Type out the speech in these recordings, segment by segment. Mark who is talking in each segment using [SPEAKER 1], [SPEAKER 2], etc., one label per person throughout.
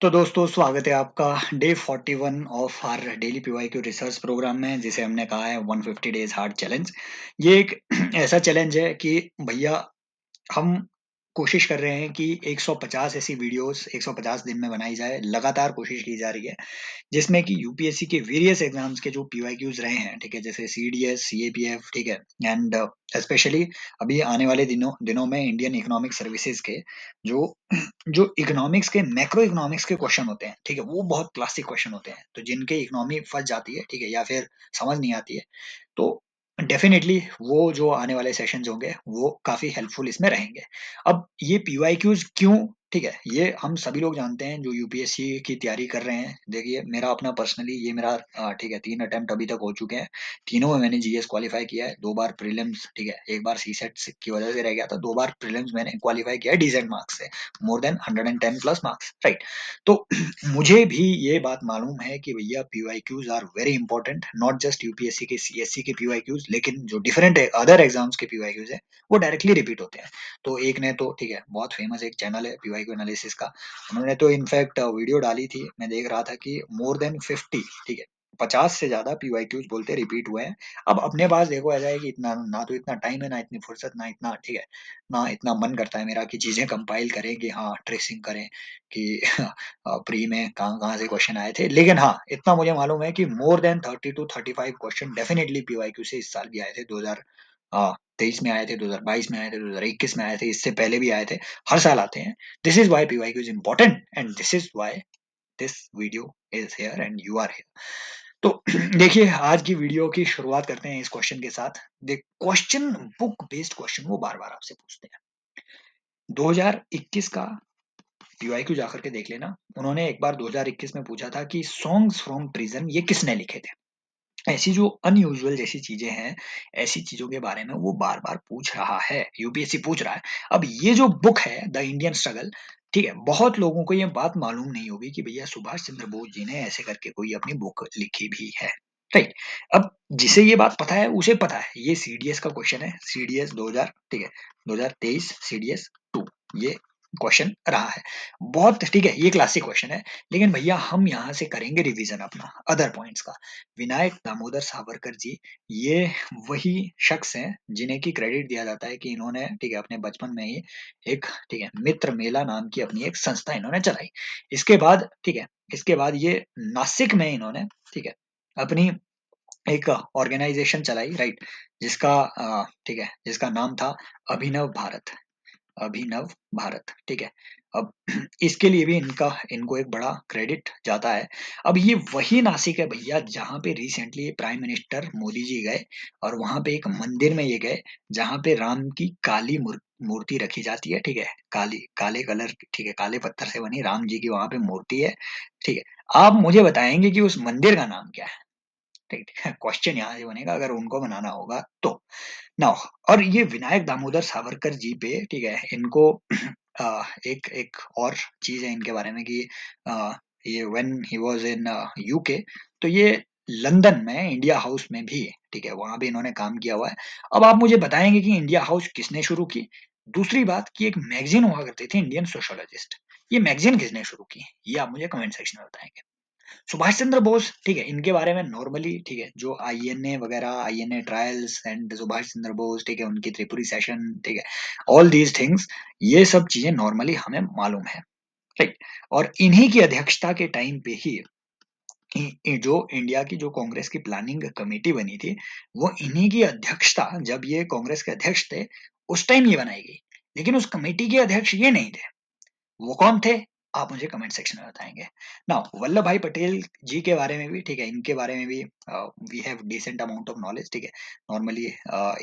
[SPEAKER 1] तो दोस्तों स्वागत है आपका day 41 of our daily PYQ research programme में, जिसे हमने कहा है 150 डेज हार्ड चैलेंज। ये एक ऐसा चैलेंज है कि भैया हम कोशिश कर रहे हैं कि 150 ऐसी वीडियोस 150 दिन में बनाई जाए। लगातार कोशिश की जा रही है, जिसमें कि यूपीएससी के वेरियस एग्जाम्स के जो पीवाईक्यूज रहे हैं, ठीक है, जैसे सीडीएस, सीएपीएफ, ठीक है, एंड स्पेशली अभी आने वाले दिनों में इंडियन इकोनॉमिक सर्विसेज के जो जो इकोनॉमिक्स के मैक्रो इकोनॉमिक्स के क्वेश्चन होते हैं, ठीक है, वो बहुत क्लासिक क्वेश्चन होते हैं। तो जिनके इकोनॉमी फंस जाती है, ठीक है, या फिर समझ नहीं आती है, तो डेफिनेटली वो जो आने वाले सेशंस होंगे वो काफी हेल्पफुल इसमें रहेंगे। अब ये पीवाईक्यूज क्यों, ठीक है, ये हम सभी लोग जानते हैं जो यूपीएससी की तैयारी कर रहे हैं। देखिए मेरा अपना पर्सनली ये मेरा ठीक है 3 अटेम्प्ट अभी तक हो चुके हैं। तीनों में मैंने जीएस क्वालिफाई किया है, 2 बार प्रीलिम्स, ठीक है, एक बार सीसेट की वजह से रह गया था, 2 बार प्रीलिम्स मैंने क्वालिफाई किया है डिसेंट मार्क्स से, more than 110 plus marks, right. तो मुझे भी ये बात मालूम है कि भैया PYQs are very important, not just UPSC के सीएससी के पीवाईक्यूज, लेकिन जो डिफरेंट अदर एग्जाम्स के पीवाईक्यूज है वो डायरेक्टली रिपीट होते हैं। तो एक ने तो, ठीक है, बहुत फेमस एक चैनल है पीवाईक्यू एनालिसिस का, उन्होंने तो इनफैक्ट वीडियो डाली थी, मैं देख रहा था कि मोर देन 50, ठीक है, 50 से ज्यादा पीवाईक्यूज बोलते रिपीट हुए हैं। अब अपने पास देखो ऐसा है कि इतना ना तो इतना टाइम है, ना इतनी फुर्सत, ना इतना, ठीक है, ना इतना मन करता है मेरा कि चीजें कंपाइल करें, कि हाँ ट्रेसिंग करें कि प्री में कहाँ कहाँ से क्वेश्चन आए थे। लेकिन हाँ इतना मुझे मालूम है कि more than 30 to 35 question definitely PYQ से इस साल भी आए थे। 2023 में आए थे, 2022 में आए थे, 2021 में आए थे, इससे पहले भी आए थे, हर साल आते हैं। This is why PYQ is important and this is why this video is here and you are here. तो देखिए आज की वीडियो की शुरुआत करते हैं इस क्वेश्चन के साथ। देख क्वेश्चन, बुक बेस्ड क्वेश्चन वो बार बार आपसे पूछते हैं। 2021 का पीवाईक्यू जाकर के देख लेना, उन्होंने एक बार 2021 में पूछा था कि सॉन्ग्स फ्रॉम प्रिजन ये किसने लिखे थे। ऐसी जो अनयूजुअल जैसी चीजें हैं, ऐसी चीजों के बारे में वो बार बार पूछ रहा है, यूपीएससी पूछ रहा है। अब ये जो बुक है द इंडियन स्ट्रगल, ठीक है, बहुत लोगों को ये बात मालूम नहीं होगी कि भैया सुभाष चंद्र बोस जी ने ऐसे करके कोई अपनी बुक लिखी भी है, राइट। अब जिसे ये बात पता है उसे पता है, ये सीडीएस का क्वेश्चन है, सीडीएस 2000, ठीक है, 2023 सीडीएस 2, ये क्वेश्चन रहा है। बहुत ठीक है, ये क्लासिक क्वेश्चन है। लेकिन भैया हम यहाँ से करेंगे रिवीजन अपना अदर पॉइंट्स का। विनायक दामोदर सावरकर जी, ये वही शख्स हैं जिन्हें की क्रेडिट दिया जाता है कि इन्होंने, ठीक है, अपने बचपन में ही एक, ठीक है, मित्र मेला नाम की अपनी एक संस्था इन्होंने चलाई। इसके बाद, ठीक है, इसके बाद ये नासिक में इन्होंने, ठीक है, अपनी एक ऑर्गेनाइजेशन चलाई, राइट, जिसका ठीक है, जिसका नाम था अभिनव भारत, अभिनव भारत, ठीक है। अब इसके लिए भी इनको एक बड़ा क्रेडिट जाता है। अब ये वही नासिक है भैया जहाँ पे recently prime minister Modi ji गए, और वहां पे एक मंदिर में ये गए जहाँ पे राम की काली मूर्ति रखी जाती है, ठीक है, काली, काले कलर, ठीक है, काले पत्थर से बनी राम जी की वहां पे मूर्ति है, ठीक है। आप मुझे बताएंगे कि उस मंदिर का नाम क्या है, ठीक है, क्वेश्चन यहाँ से बनेगा अगर उनको बनाना होगा तो। नाउ, और ये विनायक दामोदर सावरकर जी पे, ठीक है, इनको एक एक और चीज है इनके बारे में कि ये when he was in UK, तो ये लंदन में इंडिया हाउस में भी, ठीक है, वहां भी इन्होंने काम किया हुआ है। अब आप मुझे बताएंगे कि इंडिया हाउस किसने शुरू की। दूसरी बात कि एक मैगजीन हुआ करती थी इंडियन सोशोलॉजिस्ट, ये मैगजीन किसने शुरू की, ये आप मुझे कमेंट सेक्शन में बताएंगे। सुभाष चंद्र बोस, ठीक है, इनके बारे में नॉर्मली, ठीक है, जो आईएनए वगैरह, INA trials and Subhash Chandra Bose, ठीक है, उनकी त्रिपुरी सेशन, ठीक है, ऑल दीज थिंग्स, ये सब चीजें नॉर्मली हमें मालूम है, राइट। और इन्हीं की अध्यक्षता के टाइम पे ही जो इंडिया की जो कांग्रेस की प्लानिंग कमेटी बनी थी, वो इन्हीं की अध्यक्षता, जब ये कांग्रेस के अध्यक्ष थे उस टाइम ये बनाई गई। लेकिन उस कमेटी के अध्यक्ष ये नहीं थे, वो कौन थे, आप मुझे कमेंट सेक्शन में बताएंगे। नाउ वल्लभ भाई पटेल जी के बारे में भी, ठीक है, इनके बारे में भी we have decent amount of knowledge, ठीक है। नॉर्मली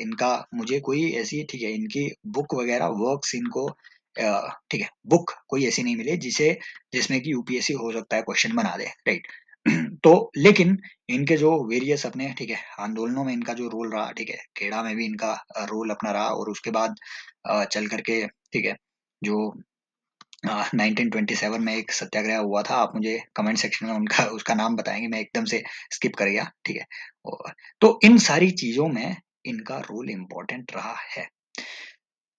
[SPEAKER 1] इनका मुझे कोई ऐसी, ठीक है, इनकी बुक वगैरह वर्क्स इनको, ठीक है, बुक कोई ऐसी नहीं मिली जिसमें कि यूपीएससी हो सकता है क्वेश्चन बना दे, राइट। तो लेकिन इनके जो वेरियस अपने, ठीक है, आंदोलनों में इनका जो रोल रहा, ठीक है, खेड़ा में भी इनका रोल अपना रहा, और उसके बाद चल करके, ठीक है, जो 1927 में एक सत्याग्रह हुआ था, आप मुझे कमेंट सेक्शन में उनका उसका नाम बताएंगे, मैं एकदम से स्किप कर गया, ठीक है। तो इन सारी चीजों में इनका रोल इम्पोर्टेंट रहा है।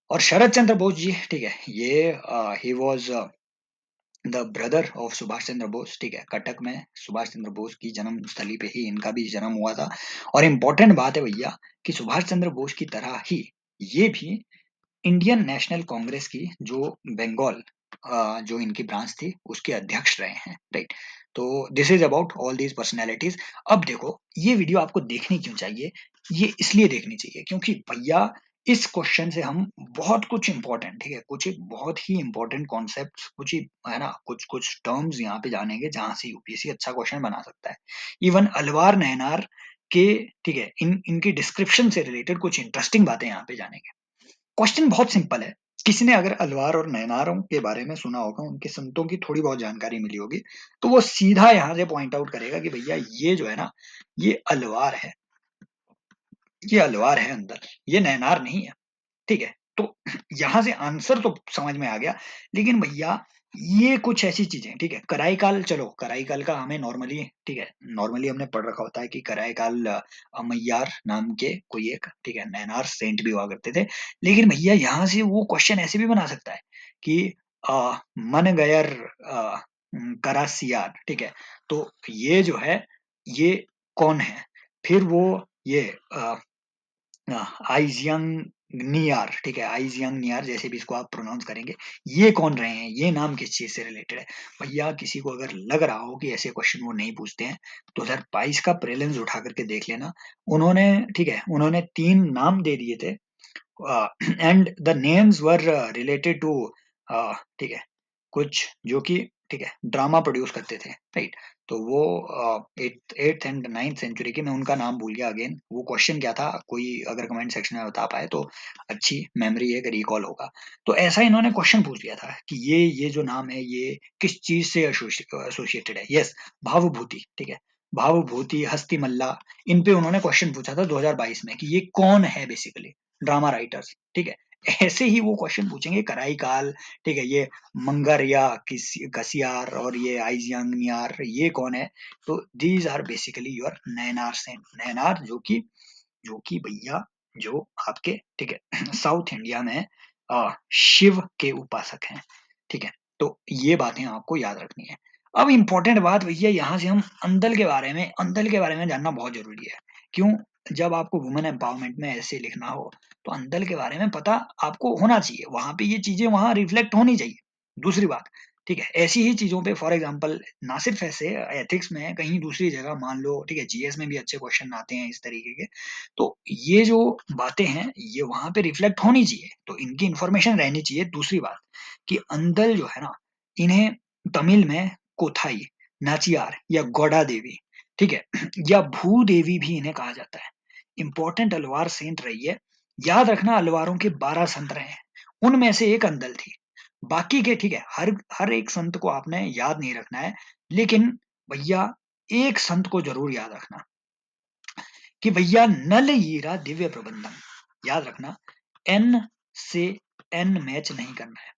[SPEAKER 1] और शरद चंद्र बोस जी, ठीक है, ये he was the brother of Subhash Chandra Bose, ठीक है, कटक में सुभाष चंद्र बोस की जन्म स्थली पे ही इनका भी जन्म हुआ था। और इम्पोर्टेंट बात है भैया कि सुभाष चंद्र बोस की तरह ही ये भी इंडियन नेशनल कांग्रेस की जो बंगाल जो इनकी ब्रांच थी उसके अध्यक्ष रहे हैं, राइट। तो this is about all these personalities. अब देखो ये वीडियो आपको देखनी क्यों चाहिए, ये इसलिए देखनी चाहिए क्योंकि भैया इस क्वेश्चन से हम बहुत कुछ इंपॉर्टेंट, ठीक है, कुछ एक बहुत ही इंपॉर्टेंट कॉन्सेप्ट, कुछ ही है ना, कुछ कुछ टर्म्स यहाँ पे जानेंगे जहां से यूपीएससी अच्छा क्वेश्चन बना सकता है। इवन अलवार नयनार के, ठीक है, इनकी डिस्क्रिप्शन से रिलेटेड कुछ इंटरेस्टिंग बातें यहाँ पे जानेंगे। क्वेश्चन बहुत सिंपल है। किसी ने अगर अलवार और नयनारों के बारे में सुना होगा, उनके संतों की थोड़ी बहुत जानकारी मिली होगी, तो वो सीधा यहाँ से पॉइंट आउट करेगा कि भैया ये जो है ना, ये अलवार है, ये अलवार है अंदर, ये नयनार नहीं है, ठीक है। तो यहाँ से आंसर तो समझ में आ गया, लेकिन भैया ये कुछ ऐसी चीजें, ठीक है, कराईकाल, चलो कराईकाल का हमें नॉर्मली, ठीक है, नॉर्मली हमने पढ़ रखा होता है कि कराईकाल अमैयार नाम के कोई एक, ठीक है, नैनार सेंट भी हुआ करते थे। लेकिन भैया यहाँ से वो क्वेश्चन ऐसे भी बना सकता है कि मन गयर करासियार, ठीक है, तो ये जो है ये कौन है, फिर वो ये आइजियंग नियार, ठीक है, आइजियंग नियार, जैसे भी इसको आप प्रोनाउंस करेंगे, ये कौन रहे हैं, ये नाम किस चीज से रिलेटेड है। भैया किसी को अगर लग रहा हो कि ऐसे क्वेश्चन वो नहीं पूछते हैं, 2022 का प्रीलिम्स उठा करके देख लेना। उन्होंने, ठीक है, उन्होंने 3 नाम दे दिए थे and the names were related to, ठीक है, कुछ जो कि, ठीक है, ड्रामा प्रोड्यूस करते थे, राइट। तो वो एट्थ एंड नाइन्थ सेंचुरी के, मैं उनका नाम भूल गया अगेन, वो क्वेश्चन क्या था, कोई अगर कमेंट सेक्शन में बता पाए तो अच्छी मेमोरी है, रिकॉल होगा। तो ऐसा इन्होंने क्वेश्चन पूछ लिया था कि ये जो नाम है ये किस चीज से एसोसिएटेड है। यस, भावभूति, ठीक है, भावभूति, हस्ती मल्ला, इन पे उन्होंने क्वेश्चन पूछा था 2022 में कि ये कौन है बेसिकली, ड्रामा राइटर्स, ठीक है। ऐसे ही वो क्वेश्चन पूछेंगे कराई काल, ठीक है, ये मंगर या कसियार और ये आइजियंगनियार, ये कौन है। तो these are basically your Nayanar saint, Nayanar जो कि भैया जो आपके, ठीक है, साउथ इंडिया में शिव के उपासक हैं, ठीक है। तो ये बातें आपको याद रखनी है। अब इंपॉर्टेंट बात भैया, यहाँ से हम अंदल के बारे में, अंदल के बारे में जानना बहुत जरूरी है। क्यों? जब आपको वुमेन एम्पावरमेंट में ऐसे लिखना हो तो अंदल के बारे में पता आपको होना चाहिए, वहां पे ये चीजें वहां रिफ्लेक्ट होनी चाहिए। दूसरी बात, ठीक है, ऐसी ही चीजों पे फॉर एग्जांपल, ना सिर्फ ऐसे एथिक्स में, कहीं दूसरी जगह मान लो, ठीक है, जीएस में भी अच्छे क्वेश्चन आते हैं इस तरीके के। तो ये जो बातें हैं ये वहां पे रिफ्लेक्ट होनी चाहिए, तो इनकी इंफॉर्मेशन रहनी चाहिए। दूसरी बात कि अंदल जो है ना, इन्हें तमिल में कोथाई, नाचियार या गौड़ा देवी, ठीक है, या भूदेवी भी इन्हें कहा जाता है। इंपॉर्टेंट अलवार सेंट रही है। याद रखना अलवारों के 12 संत रहे हैं, उनमें से एक अंदल थी। बाकी के, ठीक है, हर हर एक संत को आपने याद नहीं रखना है, लेकिन भैया एक संत को जरूर याद रखना कि भैया नल हीरा दिव्य प्रबंधन, याद रखना, एन से एन मैच नहीं करना है,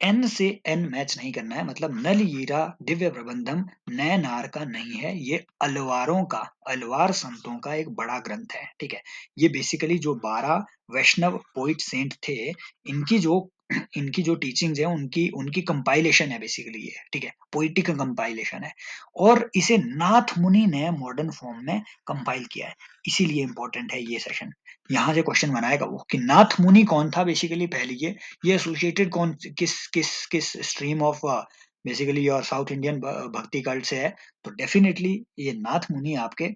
[SPEAKER 1] एन से एन मैच नहीं करना है, मतलब नल हीरा दिव्य प्रबंधम नैनार का नहीं है, ये अलवारों का, अलवार संतों का एक बड़ा ग्रंथ है, ठीक है। ये बेसिकली जो 12 वैष्णव पोइट सेंट थे, इनकी जो इनकी जो टीचिंग्स है, उनकी उनकी कंपाइलेशन है बेसिकली ये, ठीक है, पोइटिक कंपाइलेशन है। और इसे नाथ मुनि ने मॉडर्न फॉर्म में कंपाइल किया है, इसीलिए इंपॉर्टेंट है ये सेशन। यहाँ से क्वेश्चन बनाएगा वो कि नाथ मुनि कौन था बेसिकली, पहले ये एसोसिएटेड कौन, किस किस किस स्ट्रीम ऑफ बेसिकली और साउथ इंडियन भक्ति कल्ट से है। तो डेफिनेटली ये नाथ मुनि आपके,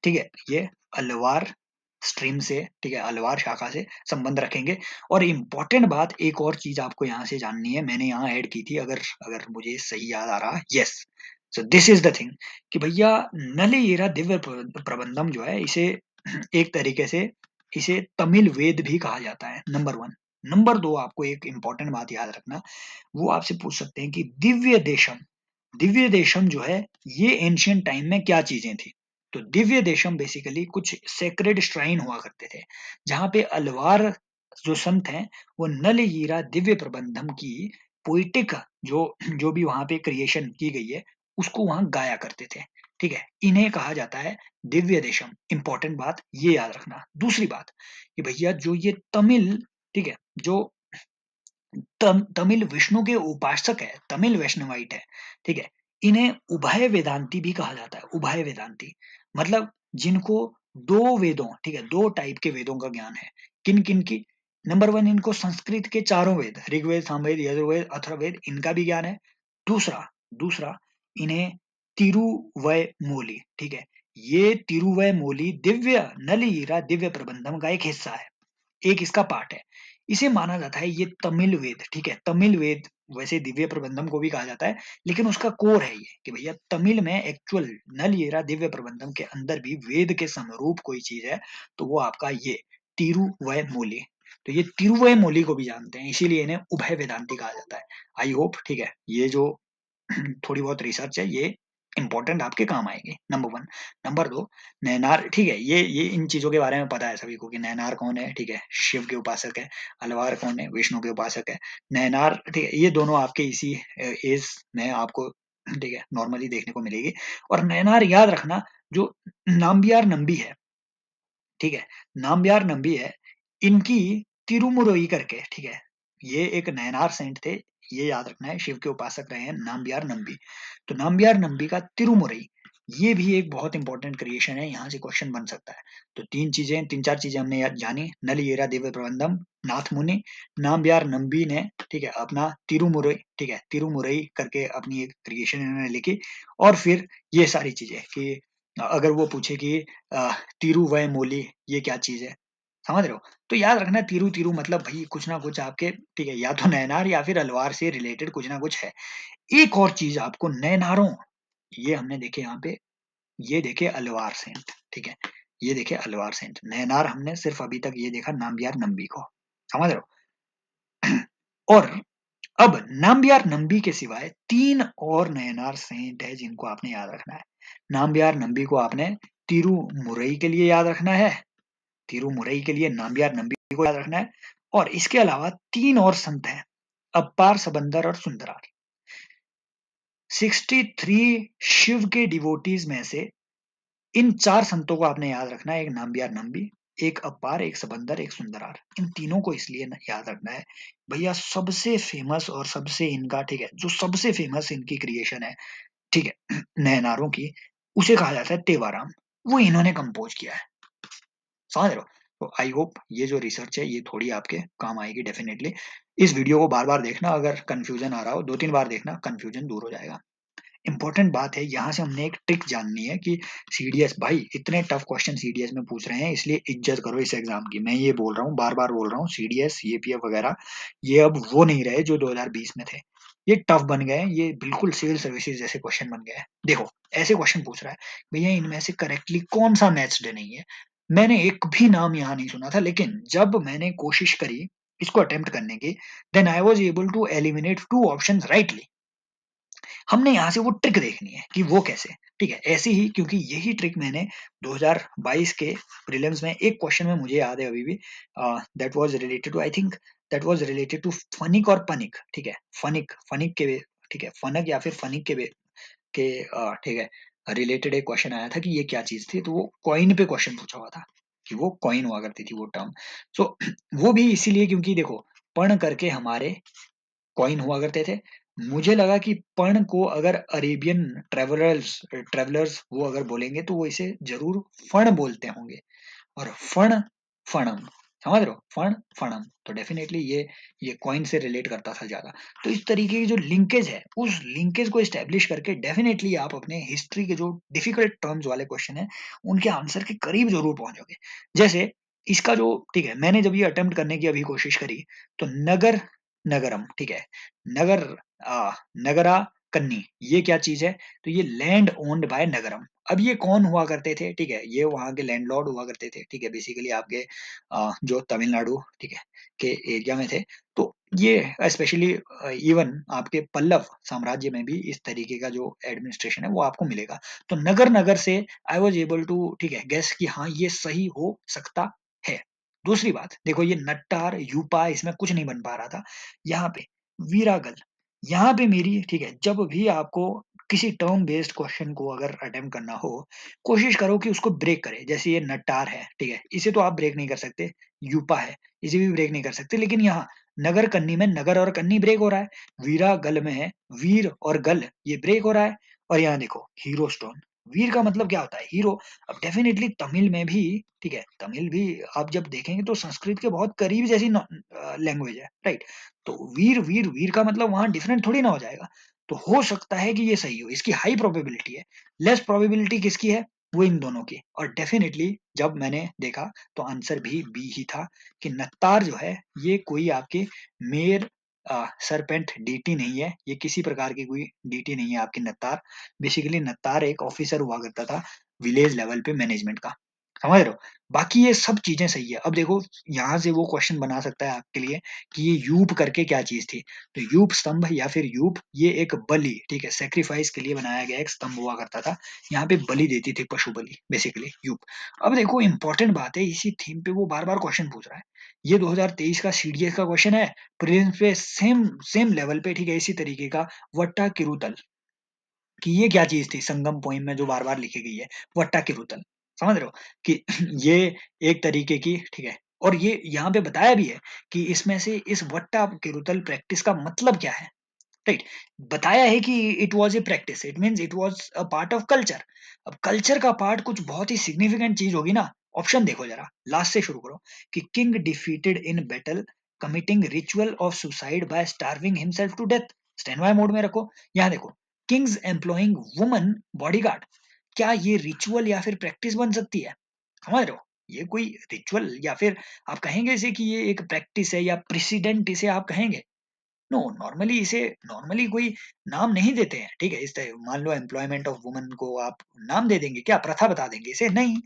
[SPEAKER 1] ठीक है, ये अलवार स्ट्रीम से, ठीक है, अलवार शाखा से संबंध रखेंगे। और इम्पोर्टेंट बात एक और चीज आपको यहाँ से जाननी है, मैंने यहाँ ऐड की थी, अगर अगर मुझे सही याद आ रहा, yes, so this is the thing कि भैया नलेरा दिव्य प्रबंधम जो है, इसे एक तरीके से इसे तमिल वेद भी कहा जाता है, नंबर 1। नंबर 2, आपको एक इंपॉर्टेंट बात याद रखना, वो आपसे पूछ सकते हैं कि दिव्य देशम, दिव्य देशम जो है ये एंशियंट टाइम में क्या चीजें थी। तो दिव्य देशम बेसिकली कुछ सेक्रेड श्राइन हुआ करते थे, जहां पे अलवार जो संत हैं वो नल हीरा दिव्य प्रबंधम की पोइटिक जो जो भी वहां पे क्रिएशन की गई है उसको वहां गाया करते थे, ठीक है। इन्हें कहा जाता है दिव्य देशम। इंपॉर्टेंट बात ये याद रखना। दूसरी बात कि भैया जो ये तमिल, ठीक है, जो तमिल विष्णु के उपासक है, तमिल वैष्णवाइट है, ठीक है। इन्हें उभय वेदांती भी कहा जाता है, उभय वेदांती मतलब जिनको दो वेदों, ठीक है, दो टाइप के वेदों का ज्ञान है। किन किन की? नंबर वन, इनको संस्कृत के चारों वेद, ऋग्वेद, सामवेद, यजुर्वेद, अथर्ववेद, इनका भी ज्ञान है। दूसरा दूसरा इन्हें तिरुवैमोली, ठीक है, ये तिरुवैमोली दिव्य नल हीरा दिव्य प्रबंधम का एक हिस्सा है, एक इसका पार्ट है। इसे माना जाता है ये तमिल वेद, ठीक है, तमिल वेद वैसे दिव्य प्रबंधम को भी कहा जाता है, लेकिन उसका कोर है ये कि भैया तमिल में एक्चुअल नल हीरा दिव्य प्रबंधम के अंदर भी वेद के समरूप कोई चीज है तो वो आपका ये तिरुवैमोली। तो ये तिरुवैमोली को भी जानते हैं, इसीलिए इन्हें उभय वेदांती कहा जाता है। आई होप, ठीक है, ये जो थोड़ी बहुत रिसर्च है ये इंपॉर्टेंट आपके काम आएगी, नंबर वन। नंबर दो, नैनार, ठीक है, ये इन चीजों के बारे में पता है सभी को कि नैनार कौन है, ठीक है, शिव के उपासक है। अलवार कौन है? विष्णु के उपासक है। नैनार, ठीक है, ये दोनों आपके इसी एज में आपको, ठीक है, नॉर्मली देखने को मिलेगी। और नैनार याद रखना, जो नाम्बियार नंबी है, ठीक है, नाम्बियार नंबी है, इनकी तिरुमुरई करके, ठीक है, ये एक नयनार सेंट थे, ये याद रखना है, शिव के उपासक रहे हैं नाम्बियार नंबी। तो नाम्बियार नंबी का तिरुमुरई, ये भी एक बहुत इंपॉर्टेंट क्रिएशन है, यहाँ से क्वेश्चन बन सकता है। तो तीन चार चीजें हमने जानी, नल येरा दिव्य प्रबंधम, नाथ मुनि, नाम्बियार नंबी ने, ठीक है, अपना तिरुमुरई, ठीक है, तिरुमुरई करके अपनी एक क्रिएशन इन्होंने लिखी। और फिर ये सारी चीजें कि अगर वो पूछे कि तिरुवैमोली ये क्या चीज है, समझ रहे हो? तो याद रखना तिरु तिरु मतलब भाई कुछ ना कुछ आपके, ठीक है, या तो नैनार या फिर अलवार से रिलेटेड कुछ ना कुछ है। एक और चीज आपको नैनारों, ये हमने देखे यहाँ पे, ये देखे अलवार सेंट, ठीक है, ये देखे अलवार सेंट। नैनार हमने सिर्फ अभी तक ये देखा नाम्बियार नंबी को, समझ रहे हो? और अब नाम्बियार नंबी के सिवाय तीन और नयनार सेंट है जिनको आपने याद रखना है। नाम्बियार नंबी को आपने तिरुमुरई के लिए याद रखना है, तिरुमुरई के लिए नाम्बियार नंबी को याद रखना है। और इसके अलावा तीन और संत हैं, अप्पार, सबंदर और सुंदरार। 63 शिव के डिवोटीज में से इन चार संतों को आपने याद रखना है, एक नाम्बियार नंबी, एक अपार, एक सबंदर, एक सुंदरार। इन तीनों को इसलिए याद रखना है भैया, सबसे फेमस और सबसे इनका, ठीक है, जो सबसे फेमस इनकी क्रिएशन है, ठीक है, नयनारों की, उसे कहा जाता है तेवाराम, वो इन्होंने कंपोज किया है, समझ रहे हो? तो आई होप ये जो रिसर्च है ये थोड़ी आपके काम आएगी डेफिनेटली। इस वीडियो को बार बार देखना, अगर कंफ्यूजन आ रहा हो 2-3 बार देखना, कंफ्यूजन दूर हो जाएगा। इंपॉर्टेंट बात है, यहाँ से हमने एक ट्रिक जाननी है कि सीडीएस भाई इतने टफ क्वेश्चन सीडीएस में पूछ रहे हैं, इसलिए इज्जत करो इस एग्जाम की। मैं ये बोल रहा हूँ, बार बार बोल रहा हूँ, सीडीएस, ईपीएफ वगैरह ये अब वो नहीं रहे जो 2020 में थे, ये टफ बन गए, ये बिल्कुल सिविल सर्विसेज जैसे क्वेश्चन बन गए हैं। देखो ऐसे क्वेश्चन पूछ रहा है, भैया इनमें से करेक्टली कौन सा मैच्ड नहीं है? मैंने एक भी नाम यहाँ नहीं सुना था, लेकिन जब मैंने कोशिश करी इसको अटेम्प्ट करने की, then I was able to eliminate 2 option rightly. हमने यहाँ से वो ट्रिक देखनी है कि वो कैसे, ठीक है, ऐसे ही, क्योंकि यही ट्रिक मैंने 2022 के प्रीलिम्स में एक क्वेश्चन में मुझे याद है अभी भी, that was related to, I think that was related to फनिक और पनिक, ठीक है, फनिक के, ठीक है, फनक या फिर फनिक ठीक है, रिलेटेड एक क्वेश्चन आया था कि ये क्या चीज थी, तो वो कॉइन पे क्वेश्चन पूछा हुआ था कि वो कॉइन हुआ करती थी वो टर्म। सो वो भी इसीलिए क्योंकि देखो पढ़ करके हमारे कॉइन हुआ करते थे। मुझे लगा कि पर्ण को अगर अरेबियन ट्रेवलर्स ट्रेवलर्स वो अगर बोलेंगे तो वो इसे जरूर फण बोलते होंगे, और फण फणम, समझ रहे हो, फण फणम, तो डेफिनेटली ये कॉइन से रिलेट करता था ज्यादा। तो इस तरीके की जो लिंकेज है, उस लिंकेज को एस्टेब्लिश करके डेफिनेटली आप अपने हिस्ट्री के जो डिफिकल्ट टर्म्स वाले क्वेश्चन है उनके आंसर के करीब जरूर पहुंचोगे। जैसे इसका जो, ठीक है, मैंने जब ये अटेम्प्ट करने की अभी कोशिश करी, तो नगर नगरम, ठीक है, नगर नगरा कन्नी, ये क्या चीज है? तो ये लैंड ओन्ड बाय नगरम। अब ये कौन हुआ करते थे? ठीक है, ये वहां के लैंडलॉर्ड हुआ करते थे, ठीक है, बेसिकली आपके जो तमिलनाडु, ठीक है, के एरिया में थे। तो ये स्पेशली इवन आपके पल्लव साम्राज्य में भी इस तरीके का जो एडमिनिस्ट्रेशन है वो आपको मिलेगा। तो नगर नगर से आई वॉज एबल टू, ठीक है, गेस कि हाँ ये सही हो सकता है। दूसरी बात देखो, ये नट्टार यूपा इसमें कुछ नहीं बन पा रहा था। यहाँ पे वीरागल, यहाँ पे मेरी, ठीक है, जब भी आपको किसी टर्म बेस्ड क्वेश्चन को अगर अटेम्प्ट करना हो, कोशिश करो कि उसको ब्रेक करे। जैसे ये नट्टार है, ठीक है, इसे तो आप ब्रेक नहीं कर सकते, यूपा है, इसे भी ब्रेक नहीं कर सकते, लेकिन यहाँ नगर कन्नी में नगर और कन्नी ब्रेक हो रहा है, वीरा गल में है वीर और गल ये ब्रेक हो रहा है, और यहाँ देखो हीरो स्टोन, वीर का मतलब क्या होता है हीरो। अब डेफिनेटली तमिल में भी, ठीक है, तमिल भी आप जब देखेंगे तो संस्कृत के बहुत करीब जैसी लैंग्वेज है, राइट। तो वीर वीर वीर का मतलब वहां डिफरेंट थोड़ी ना हो जाएगा। तो हो सकता है कि ये सही हो, इसकी हाई प्रोबेबिलिटी है। लेस प्रोबेबिलिटी किसकी है, वो इन दोनों की। और डेफिनेटली जब मैंने देखा तो आंसर भी बी ही था, कि नत्तार जो है ये कोई आपके मेयर सरपेंट डीटी नहीं है, ये किसी प्रकार की कोई डीटी नहीं है आपकी नत्तार। बेसिकली नत्तार एक ऑफिसर हुआ करता था विलेज लेवल पे मैनेजमेंट का, समझ रहे हो। बाकी ये सब चीजें सही है। अब देखो यहाँ से वो क्वेश्चन बना सकता है आपके लिए कि ये यूप करके क्या चीज थी। तो यूप स्तंभ या फिर यूप ये एक बलि, ठीक है, सेक्रीफाइस के लिए बनाया गया एक स्तंभ हुआ करता था, यहाँ पे बलि देती थी, पशु बलि बेसिकली यूप। अब देखो इंपॉर्टेंट बात है, इसी थीम पे वो बार बार क्वेश्चन पूछ रहा है। ये 2023 का सीडीएस का क्वेश्चन है, प्रीलिम्स पे सेम सेम लेवल पे, ठीक है, इसी तरीके का। वट्टा किरुतल कि ये क्या चीज थी, संगम पोइम में जो बार बार लिखी गई है, वट्टा किरुतल, समझ रहे हो कि ये एक तरीके की, ठीक है। और ये यहाँ पे बताया भी है कि इसमें से इस वट्टा किरुतल प्रैक्टिस का मतलब क्या है, राइट। बताया है कि it was A practice, it means it was a part of culture. अब कल्चर का पार्ट कुछ बहुत ही सिग्निफिकेंट चीज होगी ना। ऑप्शन देखो जरा, लास्ट से शुरू करो, कि king defeated in battle committing ritual of suicide by starving himself to death, stand by mode में रखो। यहाँ देखो, किंग्स एम्प्लॉइंग वुमन बॉडीगार्ड, क्या ये रिचुअल या फिर प्रैक्टिस बन सकती है, समझ रहे हो। ये कोई रिचुअल या फिर आप कहेंगे इसे कि ये एक प्रैक्टिस है या प्रेसिडेंट इसे आप कहेंगे। नो, नॉर्मली इसे नॉर्मली कोई नाम नहीं देते हैं, ठीक है। इस तरह मान लो एम्प्लॉयमेंट ऑफ वुमन को आप नाम दे देंगे क्या, प्रथा बता देंगे इसे, नहीं।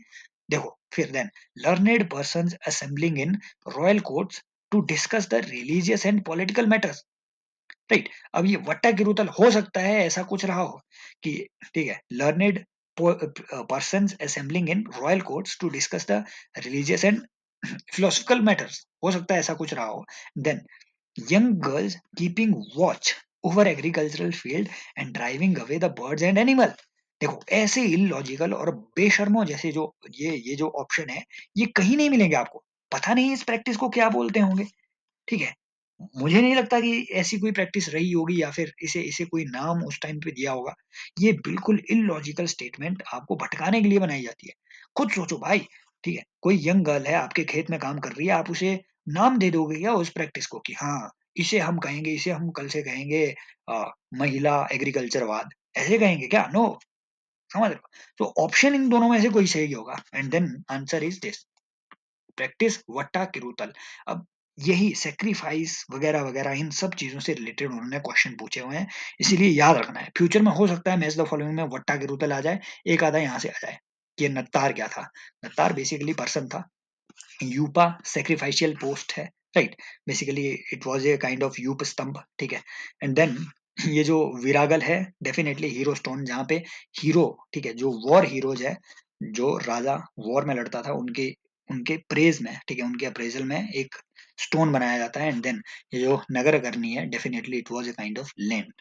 [SPEAKER 1] देखो फिर then, learned persons assembling in royal courts to discuss the religious and political matters, right. अब ये वट्टा किरुतल हो सकता है ऐसा कुछ रहा हो कि, ठीक है, learned persons assembling in royal courts to discuss the religious and philosophical matters, हो सकता है ऐसा कुछ रहा हो। Then young girls keeping watch over agricultural field and driving away the birds and animal। देखो ऐसे इलॉजिकल और बेशर्मों जैसे जो ये जो ऑप्शन है, ये कहीं नहीं मिलेंगे आपको। पता नहीं इस प्रैक्टिस को क्या बोलते होंगे, ठीक है। मुझे नहीं लगता कि ऐसी कोई प्रैक्टिस रही होगी या फिर इसे इसे कोई नाम उस टाइम पे दिया होगा। ये बिल्कुल इलॉजिकल स्टेटमेंट आपको भटकाने के लिए बनाई जाती है। खुद सोचो भाई, ठीक है, कोई यंग गर्ल है आपके खेत में काम कर रही है, आप उसे नाम दे दोगे क्या उस प्रैक्टिस को, कि हाँ इसे हम कहेंगे, इसे हम कल से कहेंगे अ, महिला एग्रीकल्चरवाद, ऐसे कहेंगे क्या, नो, समझ रहे हो। तो ऑप्शन इन दोनों में से कोई सही होगा, and then answer is this, practice वट्टा किरुतल। अब यही सेक्रीफाइस वगैरह वगैरह इन सब चीजों से रिलेटेड उन्होंने क्वेश्चन पूछे हुए हैं, इसीलिए याद रखना है। फ्यूचर में हो सकता है मैच द फॉलोइंग में वट्टा किरुतल आ जाए, एक आधा यहाँ से आ जाए। कि नत्तार क्या था, नत्तार बेसिकली पर्सन था, यूपा सेक्रीफाइशियल पोस्ट है, right. Basically it was a kind of यूप स्तंभ, ठीक है। एंड देन ये जो विरागल है डेफिनेटली हीरो स्टोन, जहाँ पे हीरो, ठीक है, जो वॉर हीरोज है, जो राजा वॉर में लड़ता था, उनके उनके प्रेज में, ठीक है, उनके अप्रेजल में एक स्टोन बनाया जाता है। एंड देन ये जो नगर करनी है definitely it was a kind of land.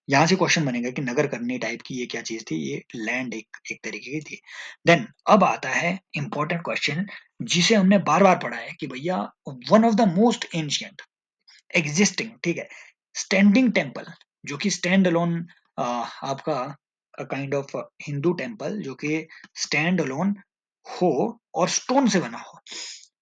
[SPEAKER 1] यहाँ से क्वेश्चन बनेगा कि नगर करनी टाइप की ये क्या चीज थी, ये लैंड एक एक तरीके की थी। देन अब आता है इंपॉर्टेंट क्वेश्चन, जिसे हमने बार बार पढ़ा है कि भैया one of the most ancient existing, ठीक है, स्टैंडिंग टेम्पल, जो कि स्टैंड अलोन आपका काइंड ऑफ हिंदू टेम्पल जो कि स्टैंड अलोन हो और स्टोन से बना हो,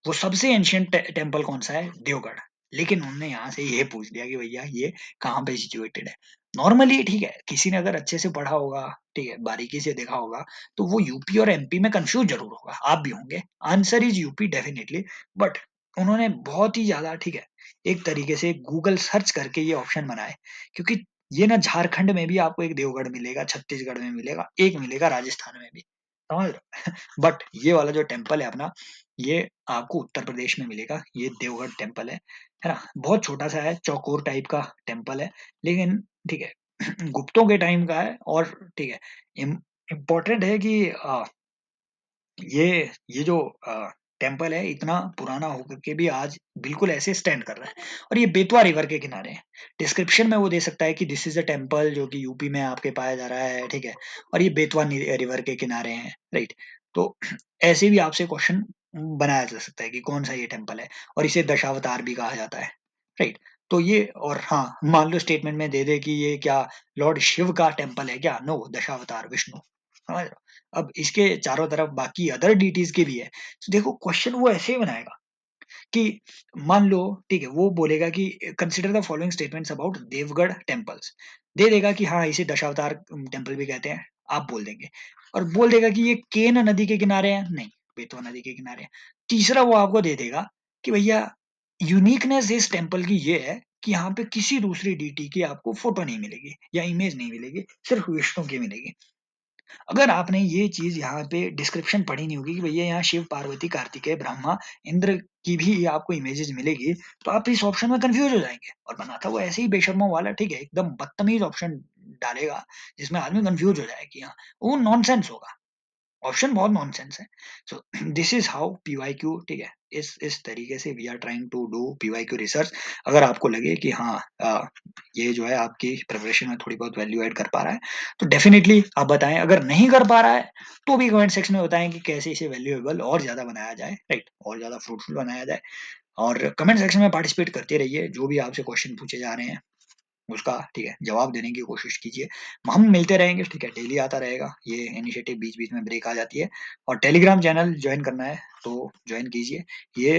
[SPEAKER 1] वो सबसे एंशियंट टेम्पल कौन सा है, देवगढ़। लेकिन उन्होंने यहाँ से ये पूछ लिया कि भैया ये कहाँ पे सिचुएटेड है। नॉर्मली ठीक है, किसी ने अगर अच्छे से पढ़ा होगा, ठीक है, बारीकी से देखा होगा, तो वो यूपी और एमपी में कंफ्यूज जरूर होगा, आप भी होंगे। Answer is UP definitely, but उन्होंने बहुत ही ज्यादा, ठीक है, एक तरीके से गूगल सर्च करके ये ऑप्शन बनाए, क्योंकि ये ना झारखंड में भी आपको एक देवगढ़ मिलेगा, छत्तीसगढ़ में मिलेगा, एक मिलेगा राजस्थान में भी, समझ रहे हो। बट ये वाला जो टेम्पल है अपना, ये आपको उत्तर प्रदेश में मिलेगा, ये देवगढ़ टेम्पल है ना। बहुत छोटा सा है, चौकोर टाइप का टेम्पल है, लेकिन ठीक है गुप्तों के टाइम का है। और ठीक है, इम्पोर्टेंट है कि ये ये जो टेम्पल है इतना पुराना होकर के भी आज बिल्कुल ऐसे स्टैंड कर रहा है, और ये बेतवा रिवर के किनारे है। डिस्क्रिप्शन में वो दे सकता है कि दिस इज अ टेम्पल जो कि यूपी में आपके पाया जा रहा है, ठीक है, और ये बेतवा रिवर के किनारे हैं, राइट। तो ऐसे भी आपसे क्वेश्चन बनाया जा सकता है कि कौन सा ये टेम्पल है, और इसे दशावतार भी कहा जाता है। राइट? तो ये और हाँ, मान लो स्टेटमेंट में दे दे कि ये क्या लॉर्ड शिव का टेम्पल है क्या? नो, दशावतार विष्णु। समझ रहे हो? अब इसके चारों तरफ बाकी अदर डीटीज़ के भी है। तो देखो क्वेश्चन वो ऐसे ही बनाएगा कि मान लो ठीक है, वो बोलेगा कि consider the following statements about Deogarh temples. दे देगा कि हाँ, इसे दशावतार टेम्पल भी कहते हैं, आप बोल देंगे। और बोल देगा कि ये केन नदी के किनारे है, नहीं, बेतवा नदी के किनारे है। तीसरा वो आपको दे देगा कि भैया यूनिकनेस इस टेम्पल की ये है कि यहाँ पे किसी दूसरी डीटी की आपको फोटो नहीं मिलेगी या इमेज नहीं मिलेगी, सिर्फ विष्णु की मिलेगी। अगर आपने ये चीज़ यहाँ पे डिस्क्रिप्शन पढ़ी नहीं होगी कि भैया यहाँ शिव, पार्वती, कार्तिकेय, ब्रह्मा, इंद्र की भी आपको इमेजेस मिलेगी, तो आप इस ऑप्शन में कन्फ्यूज़ हो जाएँगे। और बनाता वो ऐसे ही बेशर्मों वाला ठीक है, एकदम बदतमीज़ ऑप्शन डालेगा, जिसमें आदमी कन्फ्यूज़ हो जाए कि हाँ, वो नॉनसेंस होगा। ऑप्शन बहुत नॉनसेंस है। So this is how PYQ ठीक है, इस तरीके से we are trying to do PYQ research. अगर आपको लगे कि हाँ ये जो है आपकी प्रिपरेशन में थोड़ी बहुत वैल्यू ऐड कर पा रहा है, तो डेफिनिटली आप बताएँ। अगर नहीं कर पा रहा है, तो भी कमेंट सेक्शन में बताएँ कि कैसे इसे वैल्यूएबल और ज़्यादा बनाया जाए, राइट? और ज़्यादा फ्रूटफुल बनाया जाए। और कमेंट सेक्शन में पार्टिसिपेट करते रहिए, जो भी आपसे क्वेश्चन पूछे जा रहे हैं। उसका ठीक है जवाब देने की कोशिश कीजिए। हम मिलते रहेंगे ठीक है, डेली आता रहेगा ये इनिशिएटिव, बीच-बीच में ब्रेक आ जाती है। और टेलीग्राम चैनल जॉइन करना है तो जॉइन कीजिए। ये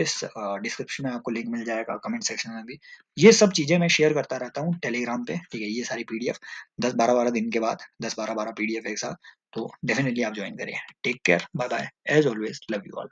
[SPEAKER 1] डिस्क्रिप्शन में आपको लिंक मिल जाएगा, कमेंट सेक्शन में भी। ये सब चीज़ें मैं शेयर करता रहता हूँ टेलीग्राम पे, ठीक है? ये सारी पीडीएफ 10-12 दिन के बाद 10-12 पीडीएफ एक साथ, तो डेफिनिटली आप जॉइन करिए। Take care, bye bye, as always love you all.